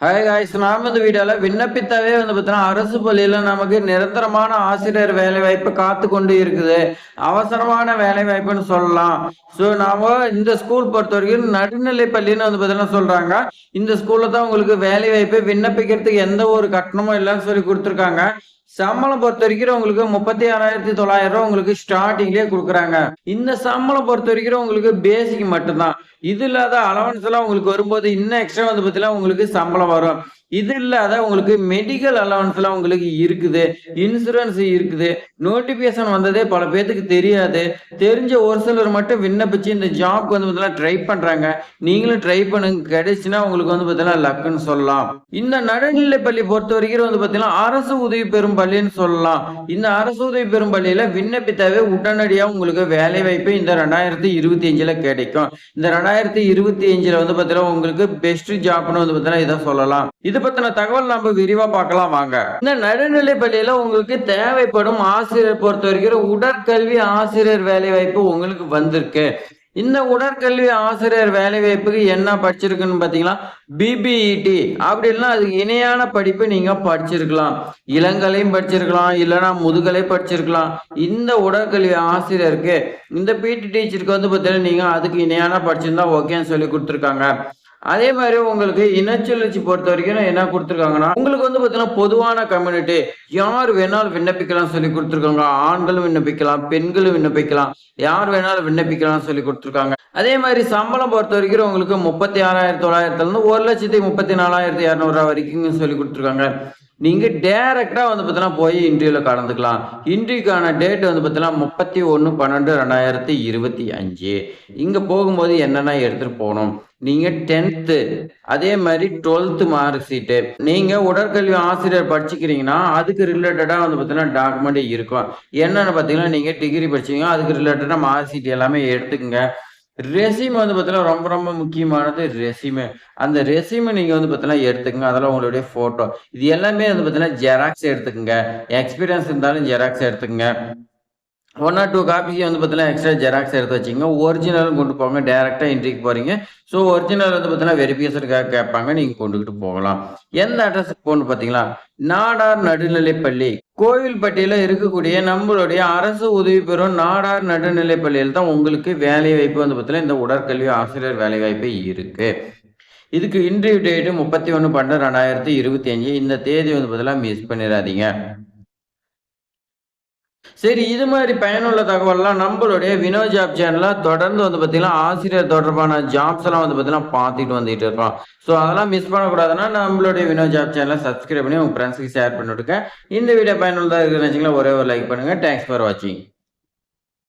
Hi guys, நாம இந்த வீடியோல விண்ணப்பித்தாவே பார்த்தீங்கன்னா அரசு பள்ளியில நமக்கு நிரந்தரமான ஆசிரியர் வேலை வாய்ப்பு காத்து கொண்டு இருக்குது. அவசரமான வேலை வாய்ப்புன்னு சொல்லலாம். ஸோ நாம இந்த ஸ்கூல் பொறுத்த வரைக்கும் நடுநிலை பள்ளின்னு பார்த்தீங்கன்னா சொல்றாங்க. இந்த ஸ்கூல்ல தான் உங்களுக்கு வேலை வாய்ப்பு விண்ணப்பிக்கிறதுக்கு எந்த ஒரு கட்டணமும் இல்லைன்னு சொல்லி கொடுத்துருக்காங்க. சம்பளம் பொறுத்த வரைக்கும் உங்களுக்கு 36,900 உங்களுக்கு ஸ்டார்டிங்லயே கொடுக்குறாங்க. இந்த சம்பளம் பொறுத்த வரைக்கும் உங்களுக்கு பேசிக் மட்டும்தான். இது இல்லாத அலவன்ஸ் எல்லாம் உங்களுக்கு வரும்போது இன்னும் எக்ஸ்ட்ரா பார்த்தீங்கன்னா உங்களுக்கு சம்பளம் வரும். இது இல்லாத உங்களுக்கு மெடிக்கல் அலவன்ஸ் எல்லாம் உங்களுக்கு இருக்குது, இன்சூரன்ஸ் இருக்குது. நோட்டிபிகேஷன் வந்ததே பல பேத்துக்கு தெரியாது. தெரிஞ்ச ஒரு சிலர் மட்டும் விண்ணப்பிச்சு இந்த ஜாப்க்கு பார்த்தீங்கன்னா ட்ரை பண்றாங்க. நீங்களும் ட்ரை பண்ணுங்க, கிடைச்சுன்னா உங்களுக்கு பார்த்தீங்கன்னா லக்குன்னு சொல்லலாம். இந்த நடுநிலை பள்ளி பொறுத்த வரைக்கும் பார்த்தீங்கன்னா அரசு உதவி பெறும் பள்ளின்னு சொல்லலாம். இந்த அரசு உதவி பெறும் பள்ளியில விண்ணப்பித்தாவே உடனடியாக உங்களுக்கு வேலை வாய்ப்பு இந்த 2025 கிடைக்கும். இந்த 2025 பார்த்தீங்கன்னா உங்களுக்கு பெஸ்ட் ஜாப்னு பார்த்தீங்கன்னா இதை சொல்லலாம். இது பத்தின தகவல் நம்ம விரிவா பார்க்கலாம் வாங்க. இந்த நடுநிலை பள்ளியில உங்களுக்கு தேவைப்படும் ஆசிரியர் பொறுத்த வரைக்கும் உடற்கல்வி ஆசிரியர் வேலை வாய்ப்பு உங்களுக்கு வந்திருக்கு. இந்த உடற்கல்வி ஆசிரியர் வேலை வாய்ப்புக்கு என்ன படிச்சிருக்குன்னு பாத்தீங்கன்னா பிபிஇடி அப்படி இல்லைன்னா அதுக்கு இணையான படிப்பு நீங்க படிச்சிருக்கலாம். இளங்கலையும் படிச்சிருக்கலாம், இல்லைன்னா முதுகலை படிச்சிருக்கலாம். இந்த உடற்கல்வி ஆசிரியருக்கு இந்த பிடி டீச்சருக்கு பார்த்தீங்கன்னா நீங்க அதுக்கு இணையான படிச்சிருந்தா ஓகேன்னு சொல்லி கொடுத்துருக்காங்க. அதே மாதிரி உங்களுக்கு இனச்சுழற்சி பொறுத்த வரைக்கும் என்ன கொடுத்துருக்காங்கன்னா உங்களுக்கு பார்த்தீங்கன்னா பொதுவான கம்யூனிட்டி யார் வேணாலும் விண்ணப்பிக்கலாம் சொல்லி கொடுத்துருக்காங்க. ஆண்களும் விண்ணப்பிக்கலாம், பெண்களும் விண்ணப்பிக்கலாம், யார் வேணாலும் விண்ணப்பிக்கலாம் சொல்லி கொடுத்துருக்காங்க. அதே மாதிரி சம்பளம் பொறுத்த வரைக்கும் உங்களுக்கு 36,900 இருந்து 1,34,200 வரைக்கும் சொல்லி கொடுத்துருக்காங்க. நீங்க டைரக்டா பார்த்தீங்கன்னா போய் இன்டர்வியூல கலந்துக்கலாம். இன்டர்வியூக்கான டேட் பார்த்தீங்கன்னா 31/12/2025. இங்க போகும்போது என்னென்ன எடுத்துட்டு போகணும், நீங்க 10th அதே மாதிரி 12th மார்க் ஷீட்டு, நீங்க உடற்கல்வி ஆசிரியர் படிச்சுக்கிறீங்கன்னா அதுக்கு ரிலேட்டடா பார்த்தீங்கன்னா டாக்குமெண்ட் இருக்கும். என்னன்னு பார்த்தீங்கன்னா நீங்க டிகிரி படிச்சீங்க அதுக்கு ரிலேட்டடா மார்க் ஷீட் எல்லாமே எடுத்துக்கங்க. ரெசியூம் பார்த்தீங்கன்னா ரொம்ப ரொம்ப முக்கியமானது ரெசியூமே. அந்த ரெசியூமை நீங்க பார்த்தீங்கன்னா எடுத்துக்கங்க. அதெல்லாம் உங்களுடைய போட்டோ இது எல்லாமே பார்த்தீங்கன்னா ஜெராக்ஸ் எடுத்துக்கங்க. எக்ஸ்பீரியன்ஸ் இருந்தாலும் ஜெராக்ஸ் எடுத்துக்கங்க. 1 or 2 காப்பி பார்த்தீங்கன்னா எக்ஸ்ட்ரா ஜெராக்ஸ் எடுத்து வச்சுங்க. ஒரிஜினலும் கொண்டு போங்க. டைரக்டா இன்ட்ரிக்கு போறீங்க. ஸோ ஒரிஜினல் பார்த்தீங்கன்னா வெரிஃபிகேஷனுக்காக கேட்பாங்க, நீங்க கொண்டுகிட்டு போகலாம். எந்த அட்ரஸுக்கு போகணும் பார்த்தீங்களா, நாடார் நடுநிலைப்பள்ளி கோவில்பட்டியில இருக்கக்கூடிய நம்மளுடைய அரசு உதவி பெறும் நாடார் நடுநிலைப்பள்ளியில் தான் உங்களுக்கு வேலை வாய்ப்பு பார்த்தீங்கன்னா இந்த உடற்கல்வி ஆசிரியர் வேலை வாய்ப்பு இருக்கு. இதுக்கு இன்டர்வியூ டேட்டு 31/12/2025. இந்த தேதி பார்த்தீங்கன்னா மிஸ் பண்ணிடாதீங்க. சரி, இது மாதிரி பயனுள்ள தகவல்லாம் நம்மளுடைய வினோ ஜாப் சேனல்ல தொடர்ந்து பார்த்தீங்கன்னா ஆசிரியர் தொடர்பான ஜாப்ஸ் எல்லாம் பார்த்தீங்கன்னா பார்த்துட்டு வந்துட்டு இருக்கோம். ஸோ அதெல்லாம் மிஸ் பண்ணக்கூடாதுன்னா நம்மளுடைய வினோ ஜாப் சேனலை சப்ஸ்கிரைப் பண்ணி உங்க ஃப்ரெண்ட்ஸுக்கு ஷேர் பண்ணிவிடுங்க. இந்த வீடியோ பயனுள்ளதாக இருக்குன்னு வச்சுக்கலாம் ஒரே ஒரு லைக் பண்ணுங்க. தேங்க்ஸ் ஃபார் வாட்சிங்.